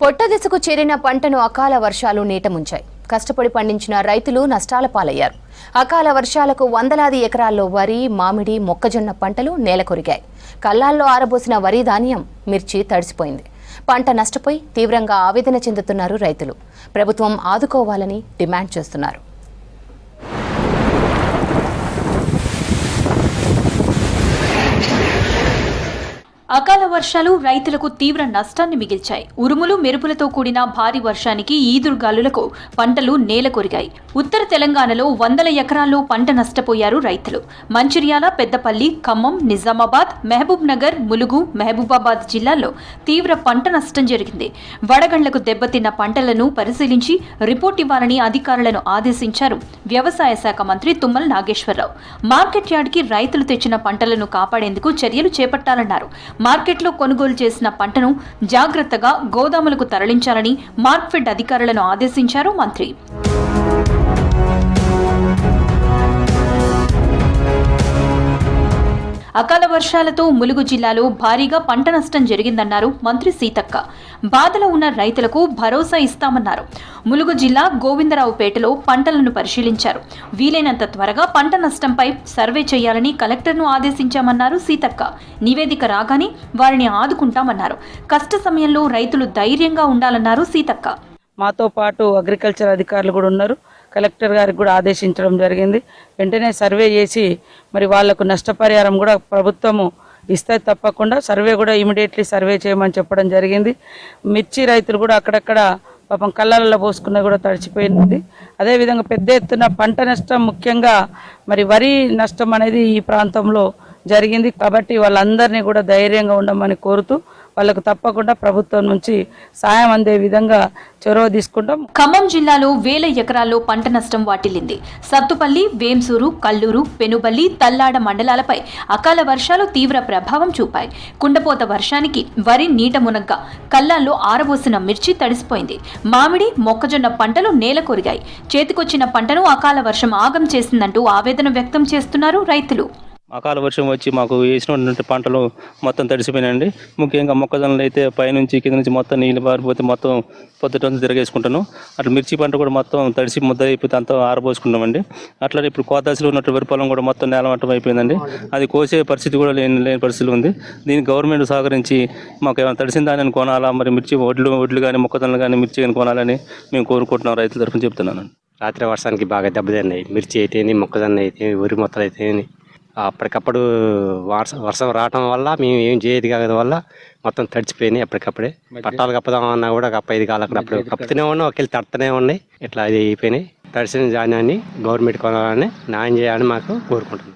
పొట్ట దశకు చేరిన పంటను అకాల వర్షాలు నీట ముంచాయి. కష్టపడి పండించిన రైతులు నష్టాల పాలయ్యారు. అకాల వర్షాలకు వందలాది ఎకరాల్లో వరి, మామిడి, మొక్కజొన్న పంటలు నేలకొరిగాయి. కల్లాల్లో ఆరబోసిన వరి ధాన్యం, మిర్చి తడిసిపోయింది. పంట నష్టపోయి తీవ్రంగా ఆవేదన చెందుతున్నారు రైతులు. ప్రభుత్వం ఆదుకోవాలని డిమాండ్ చేస్తున్నారు. అకాల వర్షాలు రైతులకు తీవ్ర నష్టాన్ని మిగిల్చాయి. ఉరుములు మెరుపులతో కూడిన భారీ వర్షానికి ఈదురుగాలులకు పంటలు నేలకొరిగాయి. ఉత్తర తెలంగాణలో వందల ఎకరాల్లో పంట నష్టపోయారు రైతులు. మంచిర్యాల, పెద్దపల్లి, ఖమ్మం, నిజామాబాద్, మహబూబ్ నగర్, ములుగు, మహబూబాబాద్ జిల్లాల్లో తీవ్ర పంట నష్టం జరిగింది. వడగండ్లకు దెబ్బతిన్న పంటలను పరిశీలించి రిపోర్ట్ ఇవ్వాలని అధికారులను ఆదేశించారు వ్యవసాయ శాఖ మంత్రి తుమ్మల నాగేశ్వరరావు. మార్కెట్ యార్డ్కి రైతులు తెచ్చిన పంటలను కాపాడేందుకు చర్యలు చేపట్టాలన్నారు. మార్కెట్లో కొనుగోలు చేసిన పంటను జాగ్రత్తగా గోదాములకు తరలించాలని మార్క్ఫెడ్ అధికారులను ఆదేశించారు మంత్రి. అకాల వర్షాలతో ములుగు జిల్లాలో భారీగా పంట నష్టం జరిగిందన్నారు మంత్రి సీతక్క. బాధలో ఉన్న రైతులకు భరోసా ఇస్తామన్నారు. ములుగు జిల్లా గోవిందరావుపేటలో పంటలను పరిశీలించారు. వీలైనంత త్వరగా పంట నష్టంపై సర్వే చేయాలని కలెక్టర్ను ఆదేశించామన్నారు సీతక్క. నివేదిక రాగానే వారిని ఆదుకుంటామన్నారు. కష్ట సమయంలో రైతులు ధైర్యంగా ఉండాలన్నారు సీతక్క. మాతో పాటు అగ్రికల్చర్ అధికారులు కూడా ఉన్నారు. కలెక్టర్ గారికి కూడా ఆదేశించడం జరిగింది. వెంటనే సర్వే చేసి మరి వాళ్లకు నష్టపరిహారం కూడా ప్రభుత్వము ఇస్తే తప్పకుండా సర్వే కూడా ఇమీడియట్లీ సర్వే చేయమని చెప్పడం జరిగింది. మిర్చి రైతులు కూడా అక్కడక్కడ పాపం కళ్ళల్లో పోసుకున్న కూడా తడిచిపోయింది. అదేవిధంగా పెద్ద ఎత్తున పంట నష్టం, ముఖ్యంగా మరి వరి నష్టం అనేది ఈ ప్రాంతంలో జరిగింది. కాబట్టి వాళ్ళందరినీ కూడా ధైర్యంగా ఉండమని కోరుతూ వాళ్ళకు తప్పకుండా ప్రభుత్వం నుంచి సాయం అందే విధంగా చొరవ తీసుకుంటాం. ఖమ్మం జిల్లాలో వేల ఎకరాల్లో పంట నష్టం వాటిల్లింది. సత్తుపల్లి, వేంసూరు, కల్లూరు, పెనుబల్లి, తల్లాడ మండలాలపై అకాల వర్షాలు తీవ్ర ప్రభావం చూపాయి. కుండపోత వర్షానికి వరి నీట మునగ్గా కల్లాల్లో ఆరబోసిన మిర్చి తడిసిపోయింది. మామిడి, మొక్కజొన్న పంటలు నేలకొరిగాయి. చేతికొచ్చిన పంటను అకాల వర్షం ఆగం చేసిందంటూ ఆవేదన వ్యక్తం చేస్తున్నారు రైతులు. అకాల వర్షం వచ్చి మాకు వేసినటువంటి పంటలు మొత్తం తడిసిపోయినాయండి. ముఖ్యంగా మొక్కజొన్నలు అయితే పైనుంచి కింద నుంచి మొత్తం నీళ్ళు పారిపోతే మొత్తం పొద్దుటంతా తిరగేసుకుంటాను. అట్లా మిర్చి పంట కూడా మొత్తం తడిసి ముద్ద అయిపోతే అంతా ఆరబోసుకుంటామండి. అట్లనే ఇప్పుడు కోతాసిలో ఉన్నట్టు వరి పొలం కూడా మొత్తం నేలమట్టం అయిపోయిందండి. అది కోసే పరిస్థితి కూడా లేని పరిస్థితులు ఉంది. దీనికి గవర్నమెంట్ సహకరించి మాకు ఏమైనా తడిసిన దాన్ని కొనాలా, మరి మిర్చి ఒడ్లు కానీ మొక్కజొన్నలు కానీ మిర్చి కానీ కొనాలని మేము కోరుకుంటున్నాం. రైతుల తరఫున చెప్తున్నాను. రాత్రి వర్షానికి బాగా దెబ్బతిన్నాయి. మిర్చి అయితేనే, మొక్కజొన్న అయితే, వరి మొత్తలు అయితేనే అప్పటికప్పుడు వర్షం రావటం వల్ల మేము ఏం చేయదు కాదు వల్ల మొత్తం తడిచిపోయినాయి. అప్పటికప్పుడే పట్టాలు కప్పదామన్నా కూడా కప్పేది కాదు. అప్పుడు కప్పుతూనే ఉన్నాయి, ఒకళ్ళు తడుతూనే ఉన్నాయి. ఇట్లా అది అయిపోయినాయి. తడిసిన ధాన్యాన్ని గవర్నమెంట్ కొనాలని న్యాయం చేయాలని మాకు కోరుకుంటున్నాం.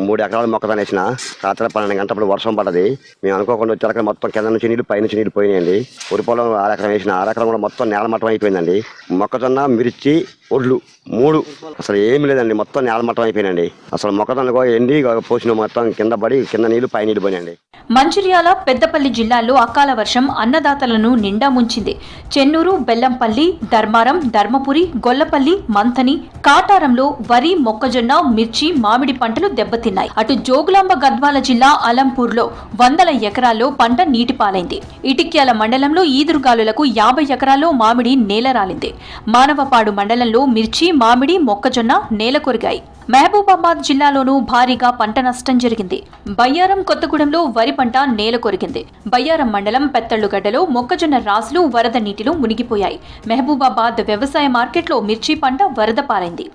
3 ఎకరాలు మొక్కజొన్న వేసిన రాత్రి 12 గంటప్పుడు వర్షం పడ్డది. మేము అనుకోకుండా వచ్చాక మొత్తం కింద నుంచి నీళ్ళు, పై నుంచి నీళ్ళు పోయినాయండి. వరి పొలం 6 ఎకరం వేసిన 6 ఎకరం కూడా మొత్తం నేలమట్టం అయిపోయిందండి. మొక్కజొన్న, మిర్చి, ఒడ్లు 3 అసలు ఏమి లేదండి, మొత్తం నేలమట్టం అయిపోయినండి. అసలు మొక్కజొన్న కూడా ఎండి పోసిన మొత్తం కింద పడి కింద నీళ్లు, పై నీళ్ళు పోయినండి. మంచిర్యాల, పెద్దపల్లి జిల్లాల్లో అకాల వర్షం అన్నదాతలను నిండా ముంచింది. చెన్నూరు, బెల్లంపల్లి, ధర్మారం, ధర్మపురి, గొల్లపల్లి, మంథని, కాటారంలో వరి, మొక్కజొన్న, మిర్చి, మామిడి పంటలు దెబ్బతిన్నాయి. అటు జోగులాంబ గద్వాల జిల్లా అలంపూర్లో వందల ఎకరాల్లో పంట నీటిపాలైంది. ఇటిక్యాల మండలంలో ఈదురుగాలులకు 50 ఎకరాల్లో మామిడి నేలరాలింది. మానవపాడు మండలంలో మిర్చి, మామిడి, మొక్కజొన్న నేలకొరిగాయి. మహబూబాబాద్ జిల్లాలోనూ భారీగా పంట నష్టం జరిగింది. బయ్యారం, కొత్తగూడెంలో వరి పంట నేలకొరిగింది. బయ్యారం మండలం పెత్తళ్లుగడ్డలో మొక్కజొన్న రాసులు వరద నీటిలో మునిగిపోయాయి. మహబూబాబాద్ వ్యవసాయ మార్కెట్లో మిర్చి పంట వరద పారైంది.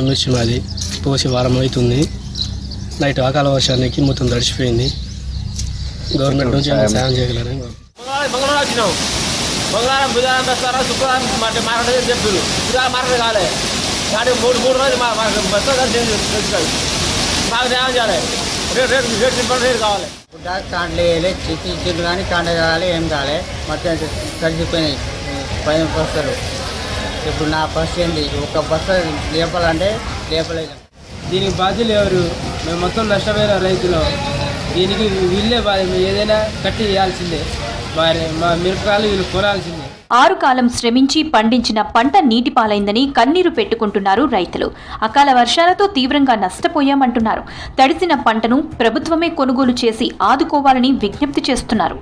మిర్చి మాది పోసి వారం అవుతుంది. నైట్ అకాల వర్షానికి మొత్తం తడిచిపోయింది. గవర్నమెంట్ నుంచి సాయం చేయగలరని మూడు రోజులు కావాలి. కాండలు వేయాలి, చిక్కులు కానీ కాండ కావాలి, ఏం కావాలి, మొత్తం కలిసిపోయినాయి 10 బస్తాలు. ఇప్పుడు నా పరిస్థితి ఏంటి, ఒక బస్తా లేపాలంటే లేపలేదు. దీనికి బాధ్యులు ఎవరు? మేము మొత్తం నష్టపోయిన రైతులు. దీనికి వీళ్ళే ఏదైనా కట్టి ఇవ్వాల్సిందే. మా మిరపకాయలు వీళ్ళు కొనాల్సిందే. 6 కాలం శ్రమించి పండించిన పంట నీటిపాలైందని కన్నీరు పెట్టుకుంటున్నారు రైతులు. అకాల వర్షాలతో తీవ్రంగా నష్టపోయామంటున్నారు. తడిసిన పంటను ప్రభుత్వమే కొనుగోలు చేసి ఆదుకోవాలని విజ్ఞప్తి చేస్తున్నారు.